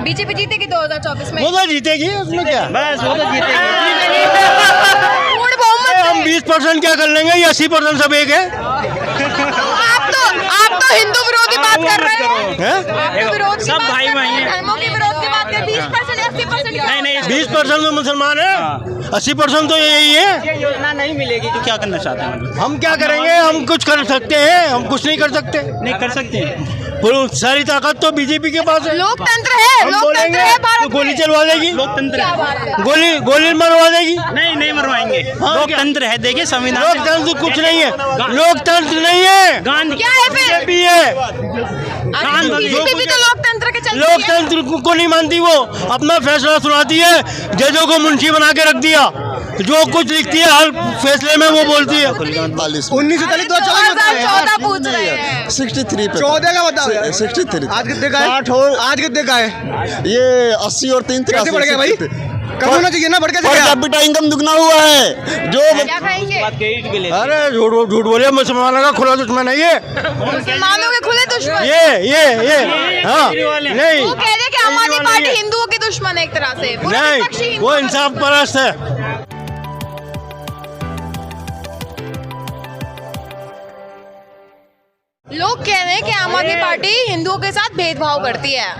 BJP जीतेगी 2024 में। वो तो जीतेगी, उसमें क्या, बस वो तो जीतेगी। पूर्ण बहुमत हम 20% क्या कर लेंगे, ये 80% सब एक है। आप तो हिंदू विरोधी बात कर रहे हैं। आप तो विरोध सब भाई भाई हैं। धर्मों के विरोध की बात कर 20% 80%। नहीं 20% तो मुसलमान है, 80% तो यही है। ये योजना नहीं मिलेगी तो क्या करना चाहते हैं? हम क्या करेंगे, हम कुछ कर सकते हैं, हम कुछ नहीं कर सकते। नहीं कर सकते। सारी ताकत तो बीजेपी के पास है। लोकतंत्र है, हम लोकतंत्र बोलेंगे है भारत तो गोली में। चलवा देगी, लोकतंत्र है। गोली मरवा देगी। नहीं मरवाएंगे। लोकतंत्र है, देखिए संविधान। लोकतंत्र कुछ नहीं है, लोकतंत्र नहीं है, गांधी क्या है फिर? बीजेपी है। बीजेपी भी तो लोकतंत्र के चलती है। लोकतंत्र को नहीं मानती, वो अपना फैसला सुनाती है, जजों को मुंशी बना के रख दिया, जो कुछ लिखती है हर फैसले में वो बोलती है। 2014 पूछ रहे हैं। 63 पे 14 का बताओ यार। 63 आज कितने का है? 60 और आज कितने का है? ये 80 और 3 कैसे बढ़ गया भाई? कम होना चाहिए ना, बढ़ के पर कैपिटा इनकम दुगना हुआ है जो क्या खाएंगे? अरे झूठ बोलिए, मुसलमानों का खुला दुश्मन है ये। मुसलमानों के खुले दुश्मन। ये हाँ, नहीं वो कह रहे कि आम आदमी पार्टी हिंदुओं की दुश्मन है एक तरह से। पूरा विपक्ष ही नहीं, हिंदू वो है। इंसाफ परस्त है। लोग कह रहे हैं कि आम आदमी पार्टी हिंदुओं के साथ भेदभाव करती है।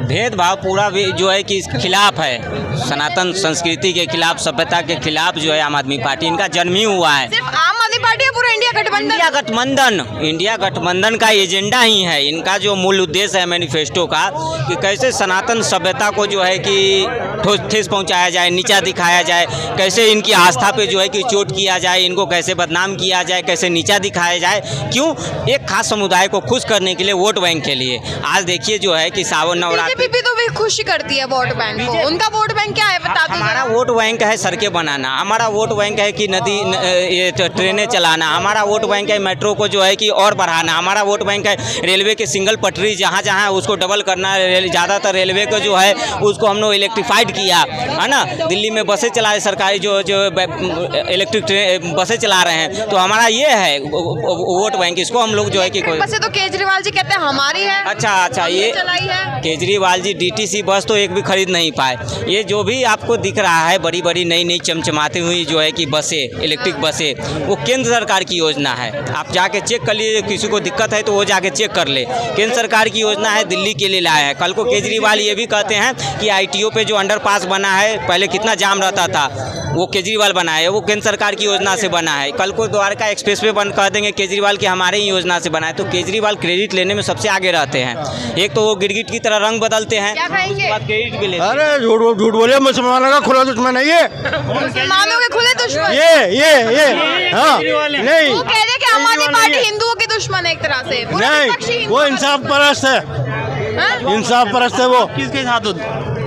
भेदभाव पूरा भी जो है कि इसके खिलाफ है, सनातन संस्कृति के खिलाफ, सभ्यता के खिलाफ जो है आम आदमी पार्टी, इनका जन्म ही हुआ है। सिर्फ आम आदमी पार्टी या पूरा इंडिया गठबंधन? इंडिया गठबंधन का एजेंडा ही है। इनका जो मूल उद्देश्य है मैनिफेस्टो का, कि कैसे सनातन सभ्यता को जो है कि ठेस पहुंचाया जाए, नीचा दिखाया जाए, कैसे इनकी आस्था पे जो है कि चोट किया जाए, इनको कैसे बदनाम किया जाए, कैसे नीचा दिखाया जाए। क्यों? एक खास समुदाय को खुश करने के लिए, वोट बैंक के लिए। आज देखिए जो है कि सावन नवरात्र बीजेपी तो भी खुशी करती है वोट बैंक को। उनका वोट बैंक क्या है बता दीजिए। हमारा वोट बैंक है सड़कें बनाना, हमारा वोट बैंक है कि ये ट्रेनें चलाना, हमारा वोट बैंक है मेट्रो को जो है कि और बढ़ाना, हमारा वोट बैंक है रेलवे के सिंगल पटरी जहाँ जहाँ है उसको डबल करना। ज़्यादातर रेलवे को जो है उसको हम लोग इलेक्ट्रीफाइड किया है ना। दिल्ली में बसें चलाए सरकारी, जो इलेक्ट्रिक बसें चला रहे हैं। तो हमारा ये है वोट बैंक, इसको हम लोग जो है कि बसें तो केजरीवाल जी कहते हैं हमारी है। अच्छा ये चलाई है केजरीवाल जी डीटीसी बस तो एक भी खरीद नहीं पाए। ये जो भी आपको दिख रहा है बड़ी बड़ी नई चमचमाती हुई जो है कि बसें, इलेक्ट्रिक बसें, वो केंद्र सरकार की योजना है। आप जाके चेक कर लीजिए, किसी को दिक्कत है तो वो जाके चेक कर ले। केंद्र सरकार की योजना है, दिल्ली के लिए लाया है। कल को केजरीवाल ये भी कहते हैं कि ITO पे जो अंडरपास बना है, पहले कितना जाम रहता था, वो केजरीवाल बनाया है, वो केंद्र सरकार की योजना से बना है। कल को द्वारका एक्सप्रेस वे बंद कर देंगे केजरीवाल की हमारे ही योजना से बना है। तो केजरीवाल क्रेडिट लेने में सबसे आगे रहते हैं। एक तो वो गिरगिट की तरह रंग बदलते हैं, क्या खाएंगे? क्रेडिट भी लेते हैं। अरे झूठ बोलिए, मुसलमानों का खुला दुश्मन है ये। मुसलमानों के खुले दुश्मन। ये हाँ, नहीं वो कह रहे कि आम आदमी पार्टी हिंदुओं की दुश्मन है एक तरह से। पूरा विपक्ष ही नहीं, हिंदू वो है। इंसाफ परस्त है, हाँ? इंसाफ परस्त है वो। किसके साथ हो?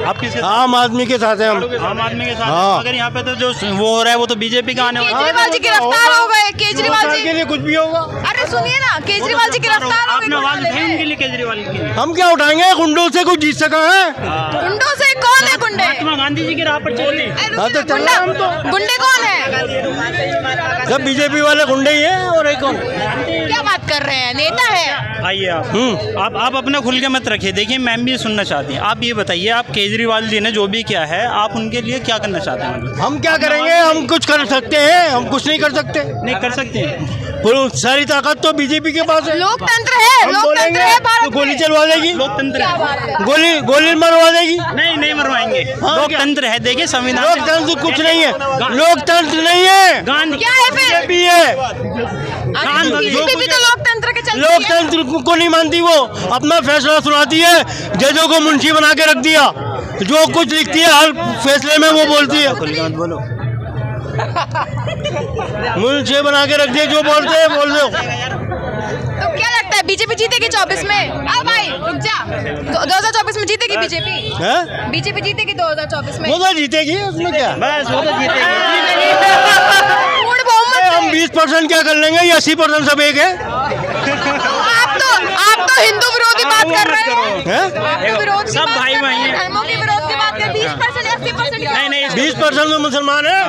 आप किसके साथ? आम आदमी के साथ है हम। आम आदमी के साथ। हाँ। अगर यहाँ पे तो जो वो हो रहा है वो तो बीजेपी का आने वाला है। केजरीवाल जी गिरफ्तार हो गए। केजरीवाल सरकार जी के लिए कुछ भी होगा। अरे सुनिए ना, केजरीवाल जी गिरफ्तार हो आपने आवाज उठाई उनके गए। लिए, केजरीवाल के लिए। हम क्या उठाएंगे, गुंडों से कुछ जीत सका है? गुंडों से कौन है गुंडे? महात्मा गांधी जी की राह पर चलते। हाँ तो चल रहा हम तो। गुंडे कौन है? सब बीजेपी वाले गुंडे ही हैं, और एक कौन? क्या बात कर रहे हैं? नेता है। आइए आप अपना खुल के मत रखिए। देखिए मैम भी सुनना चाहती हैं। आप ये बताइए, आप केजरीवाल जी ने जो भी किया है, आप उनके लिए क्या करना चाहते हैं? हम क्या करेंगे, हम कुछ कर सकते हैं, हम कुछ नहीं कर सकते। नहीं कर सकते। सारी ताकत तो बीजेपी के पास है। लोकतंत्र है, हम लोकतंत्र बोलेंगे है तो भारत गोली में। चलवा देगी, लोकतंत्र है। गोली मरवा देगी। नहीं मरवाएंगे। लोकतंत्र है, देखिए संविधान। लोकतंत्र कुछ नहीं है, लोकतंत्र नहीं है, गांधी क्या है फिर? बीजेपी है। बीजेपी भी तो लोकतंत्र के चलती है। लोकतंत्र को नहीं मानती, वो अपना फैसला सुनाती है, जजों को मुंशी बना के रख दिया, जो कुछ लिखती है हर फैसले में वो बोलती है। बोलो। मुंशी बना के रख दिया, जो बोलते हैं बोल दो। तो क्या लगता है बीजेपी जीतेगी 24 में? अब भाई रुक जा। 2024 में जीतेगी बीजेपी? हैं? बीजेपी जीतेगी 2024 में। वो तो जीतेगी, उसमें क्या, बस वो तो जीतेगी। पूर्ण बहुमत हम से। 20% क्या कर लेंगे, ये 80% सब एक है। आप तो हिंदू विरोधी बात कर रहे हैं। हैं? आप तो विरोध की सब बात भाई कर रहे भाई हैं। हैं। धर्मों के विरोध की बात कर 20% 80% नहीं 20% तो मुसलमान है,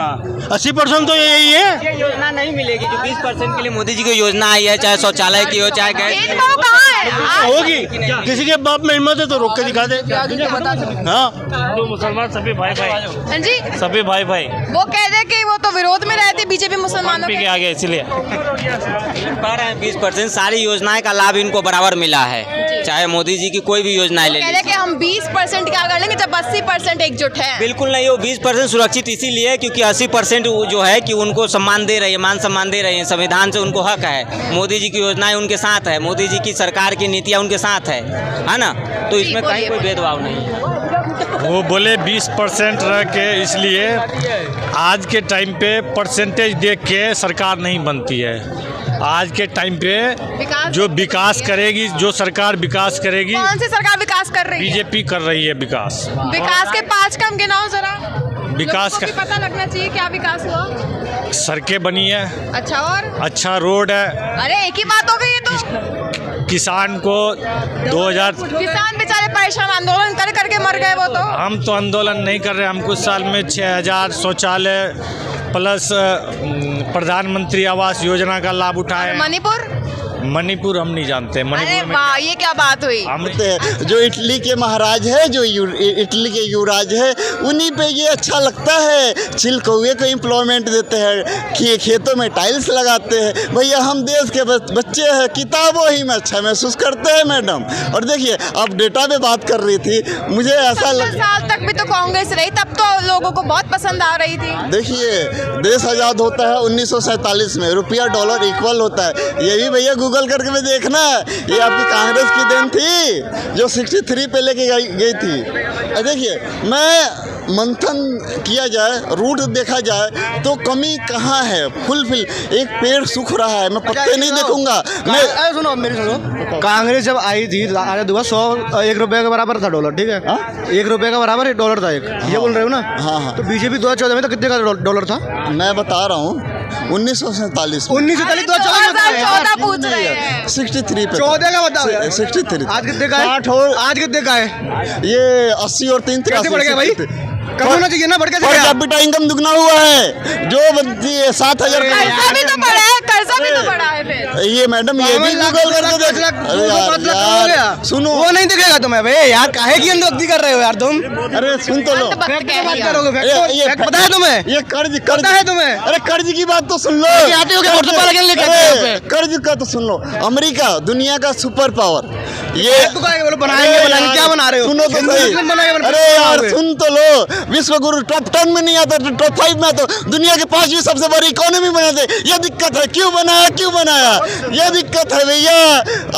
80% तो यही है। ये योजना नहीं मिलेगी जो 20% के लिए मोदी जी की योजना आई है, चाहे शौचालय की हो, चाहे गैस की हो। भेदभाव कहाँ है? होगी। किसी के बाप में हिम्मत है तो रोक के दिखा दे। हाँ, हिंदू मुसलमान सभी भाई भाई, हाँ जी, सभी भाई भाई वो कह रहे कि वो तो विरोध में रहते बीजेपी मुसलमानों पी के। के आगे, इसलिए पा रहे हैं 20% सारी योजनाएं का लाभ इनको बराबर मिला है, चाहे मोदी जी की कोई भी योजनाएं ले कह रहे लीजिए। कि हम 20% क्या कर लेंगे जब 80% एकजुट है। बिल्कुल नहीं, वो 20% सुरक्षित इसीलिए है क्योंकि 80% जो है कि उनको सम्मान दे रही है, मान सम्मान दे रहे हैं, संविधान से उनको हक है, मोदी जी की योजनाएं उनके साथ है, मोदी जी की सरकार की नीतियां उनके साथ है ना, तो जी, इसमें बोलिए, कहीं कोई बोलिए। भेदभाव नहीं है। वो बोले 20% रह के, इसलिए आज के टाइम पे परसेंटेज देख के सरकार नहीं बनती है। आज के टाइम पे जो विकास करेगी, जो सरकार विकास करेगी, कौन सी सरकार विकास कर रही है? बीजेपी कर रही है विकास। विकास के 5 काम गिनाओ जरा। विकास लोगों को भी पता लगना चाहिए क्या विकास हुआ। सड़कें बनी है, अच्छा, और अच्छा रोड है, अरे एक ही बात हो गई ये तो। किसान को 2000। किसान बेचारे परेशान, आंदोलन कर करके मर गए वो तो। हम तो आंदोलन नहीं कर रहे, हम कुछ साल में 6000 शौचालय प्लस प्रधानमंत्री आवास योजना का लाभ उठाए। मणिपुर हम नहीं जानते। अरे मणिपुर में वाह, ये क्या बात हुई। हम जो इटली के महाराज है, जो इटली के युवराज है, उन्हीं पे ये अच्छा लगता है। चिलकौए को एम्प्लॉयमेंट देते हैं, खेतों में टाइल्स लगाते हैं। भैया हम देश के बच्चे हैं, किताबों ही में अच्छा महसूस करते हैं मैडम। और देखिए आप डेटा पे बात कर रही थी, मुझे ऐसा 70 साल तक भी तो कांग्रेस रही, तब तो लोगों को बहुत पसंद आ रही थी। देखिए देश आज़ाद होता है 1947 में, रुपया डॉलर इक्वल होता है। ये भी भैया गूगल करके भी देखना, ये आपकी कांग्रेस की देन थी जो 63 पे लेके गई थी। देखिए मैं मंथन किया जाए, रूट देखा जाए तो कमी कहाँ है। फुलफिल एक पेड़ सूख रहा है, मैं पत्ते नहीं देखूंगा। मैं सुनो मेरी सुनो, कांग्रेस जब आई थी आज दुआ 1 रुपये के बराबर था डॉलर, ठीक है, 1 रुपये का बराबर एक डॉलर था एक, ये बोल रहे हो ना। हाँ। तो बीजेपी 2014 में तो कितने का डॉलर था? मैं बता रहा हूँ 1947 में। 1947 2014 पूछ रहे हैं। 63 पे 14 का बताओ यार। 63 आज कितने का है? 60 और आज कितने का है? ये 80 और 3 कैसे बढ़ गया भाई? कम होना चाहिए ना, बढ़ कैसे पर गया? कैपिटा इनकम दुगना हुआ है, जो बनती है 7000। कर्जा भी तो बढ़ा है, कर्जा भी तो बढ़ा है फिर। ये मैडम ये भी गूगल करके देख। अरे यार सुनो, वो नहीं दिखेगा तुम्हें भाई यार, काहे की अंदोक्ति कर रहे हो यार तुम? अरे सुन तो लो। अंत वक्त कह बात दिया। करोगे? फैक्ट पता है तुम्हें? ये कर्ज पता है तुम्हें? अरे कर्ज की बात तो सुन लो। आते हो क्या वोट पाला के लिए कहते हो अरे, यहाँ पे? कर्ज का तो सुन लो। अमेरिका दुनिया का सुपर पावर, ये बोलो बनाएंगे बनाएंगे, क्या बना रहे हो? सुनो तो सही। अरे यार सुन तो लो, विश्व गुरु टॉप 10 में नहीं आता, टॉप 5 में आता, दुनिया के 5वीं सबसे बड़ी इकोनॉमी बना दे। ये दिक्कत है, क्यों बनाया? ये दिक्कत है भैया।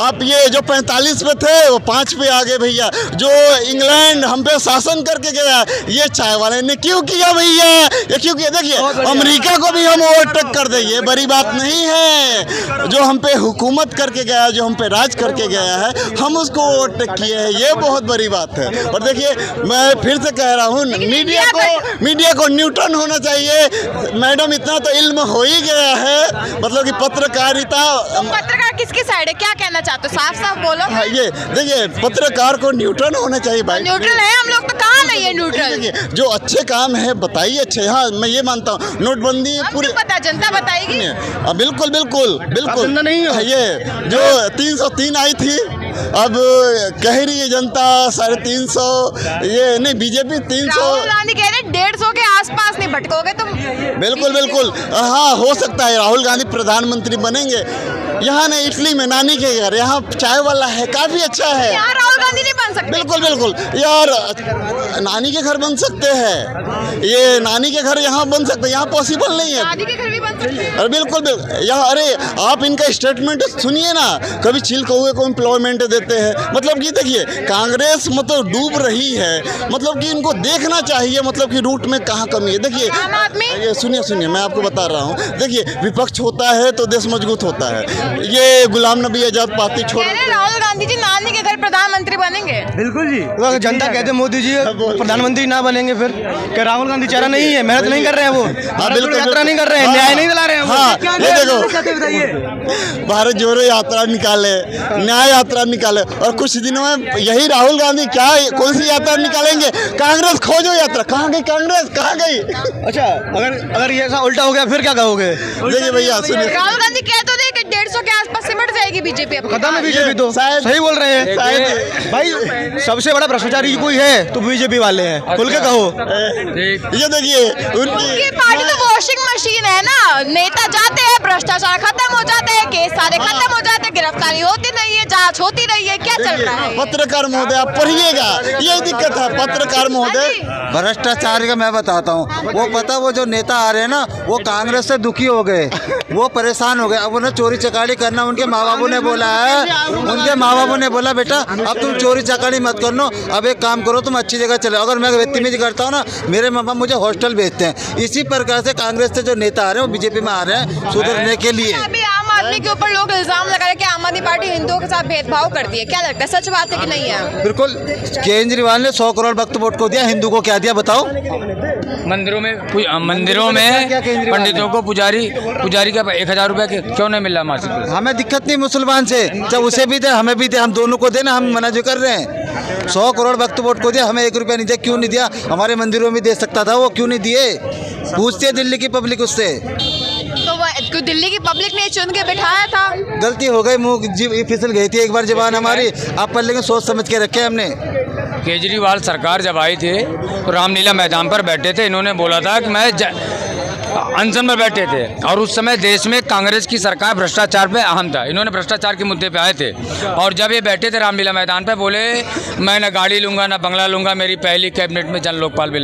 आप ये जो 45 पे थे वो 5 पे आ गए भैया। जो इंग्लैंड हम पे शासन करके गया, ये चाय वाले ने क्यों किया भैया? ये क्यों किया? देखिए अमेरिका को भी हम ओवरटेक कर दे, ये बड़ी बात नहीं है। जो हम पे हुकूमत करके गया, जो हम पे राज करके गया है, हम उसको ओवरटेक किए हैं, ये बहुत बड़ी बात है। और देखिए मैं फिर से कह रहा हूँ, मीडिया को न्यूट्रन होना चाहिए मैडम। इतना तो इल्म हो ही गया है, मतलब कि पत्रकारिता। पत्रकार किसकी साइड है, क्या कहना चाहते हो? साफ साफ बोलो। हाँ, ये देखिए पत्रकार को न्यूट्रन होना चाहिए भाई। न्यूट्रल है हम लोग तो, कहाँ नहीं है न्यूट्रल? देखिए जो अच्छे काम है बताइए अच्छे। हाँ मैं ये मानता हूँ, नोटबंदी पूरी पता जनता बताएगी। बिल्कुल बिल्कुल बिल्कुल नहीं हो। ये जो 303 आई थी, अब कह रही है जनता 350, ये नहीं बीजेपी 300। राहुल गांधी कह रहे 150 के आसपास नहीं भटकोगे तुम। बिल्कुल हाँ हो सकता है राहुल गांधी प्रधानमंत्री बनेंगे। यहाँ नहीं, इटली में नानी के घर, यहाँ चाय वाला है, काफी अच्छा है। यहाँ राहुल गांधी नहीं बन सकते। बिल्कुल यार नानी के घर बन सकते हैं, ये नानी के घर यहाँ बन सकते हैं, यहाँ पॉसिबल नहीं है। दादी के घर भी बन सकते हैं। अरे बिल्कुल यहाँ, अरे आप इनका स्टेटमेंट सुनिए ना, कभी चिलकौए को एम्प्लॉयमेंट देते हैं। मतलब कि देखिए कांग्रेस मतलब डूब रही है, मतलब कि इनको देखना चाहिए, मतलब कि रूट में कहाँ कमी है। देखिए आम आदमी ये सुनिए मैं आपको बता रहा हूँ। देखिए विपक्ष होता है तो देश मजबूत होता है। ये गुलाम नबी आजाद पार्टी छोड़, कह रहे राहुल गांधी जी नानी के घर प्रधानमंत्री बनेंगे। बिल्कुल जी, अगर जनता कहते मोदी जी प्रधानमंत्री ना बनेंगे, फिर क्या राहुल गांधी चेहरा नहीं है, मेहनत नहीं कर रहे हैं, वो यात्रा नहीं कर रहे हैं, न्याय नहीं चला रहे हैं वो। हाँ, क्या ये देखो। चाहते हैं बताइए। भारत जोड़ो यात्रा निकाले, न्याय यात्रा निकाले, और कुछ दिनों में यही राहुल गांधी क्या कौन सी यात्रा निकालेंगे? कांग्रेस खोजो यात्रा, कहाँ गई कांग्रेस, कहाँ गई? अच्छा, अगर ये ऐसा उल्टा हो गया फिर क्या कहोगे? देखिए भैया सुनिए, राहुल गांधी कह तो रहे कि 150 के आसपास सिमट जाएगी बीजेपी अब खत्म है बीजेपी तो। शायद- सही बोल रहे हैं शायद- भाई। सबसे बड़ा भ्रष्टाचारी कोई है तो बीजेपी वाले हैं, खुल के कहो। ये देखिए उनकी पार्टी तो वॉशिंग मशीन है ना, नेता जाते हैं, भ्रष्टाचार खत्म हो जाता है, केस सारे खत्म हो जाते हैं, गिरफ्तारी होती नहीं है, जांच होती रही है, क्या चल रहा है? पत्रकार महोदय आप पढ़िएगा, ये दिक्कत है पत्रकार महोदय। भ्रष्टाचार का मैं बताता हूँ, वो पता वो जो नेता आ रहे हैं ना, वो कांग्रेस से दुखी हो गए, वो परेशान हो गए। अब उन्हें चोरी चकारी करना, उनके माँ बाबू ने बोला है, उनके माँ बाबू ने बोला बेटा अब तुम चोरी चकारी मत करनो, अब एक काम करो तुम अच्छी जगह चले। अगर मैं बदतमीजी करता हूँ ना, मेरे माँ बाप मुझे हॉस्टल भेजते हैं। इसी प्रकार से कांग्रेस से जो नेता आ रहे हैं वो बीजेपी में आ रहे हैं सुधरने के लिए। अभी आम आदमी के ऊपर लोग इल्जाम लगा रहे हैं कि आम आदमी पार्टी हिंदुओं के साथ भेदभाव करती है, क्या लगता है सच बात है कि नहीं है? बिल्कुल, केजरीवाल ने 100 करोड़ वक्त वोट को दिया, हिंदू को क्या दिया बताओ? मंदिरों में पंडितों को पुजारी का 1000 रुपया क्यों नहीं मिल रहा मासिक? हमें दिक्कत नहीं मुसलमान से, जब उसे भी दे हमें भी दे, हम दोनों को देना, हम मना जो कर रहे हैं। 100 करोड़ वक्त वोट को दिया, हमें 1 रुपया नहीं दिया, क्यों नहीं दिया? हमारे मंदिरों में दे सकता था वो, क्यों नहीं दिए? पूछते दिल्ली की पब्लिक उससे। तो वो दिल्ली की पब्लिक ने चुन के बिठाया था। गलती हो गई, मुँह जी फिसल गई थी एक बार जबान हमारी, आप पर लेकिन सोच समझ के रखे हमने। केजरीवाल सरकार जब आई थी तो रामलीला मैदान पर बैठे थे, इन्होंने बोला था कि मैं अनशन में बैठे थे, और उस समय देश में कांग्रेस की सरकार भ्रष्टाचार पे अहम था, इन्होंने भ्रष्टाचार के मुद्दे पे आए थे। और जब ये बैठे थे रामलीला मैदान पे, बोले मैं ना गाड़ी लूंगा ना बंगला लूंगा, मेरी पहली कैबिनेट में जन लोकपाल बिल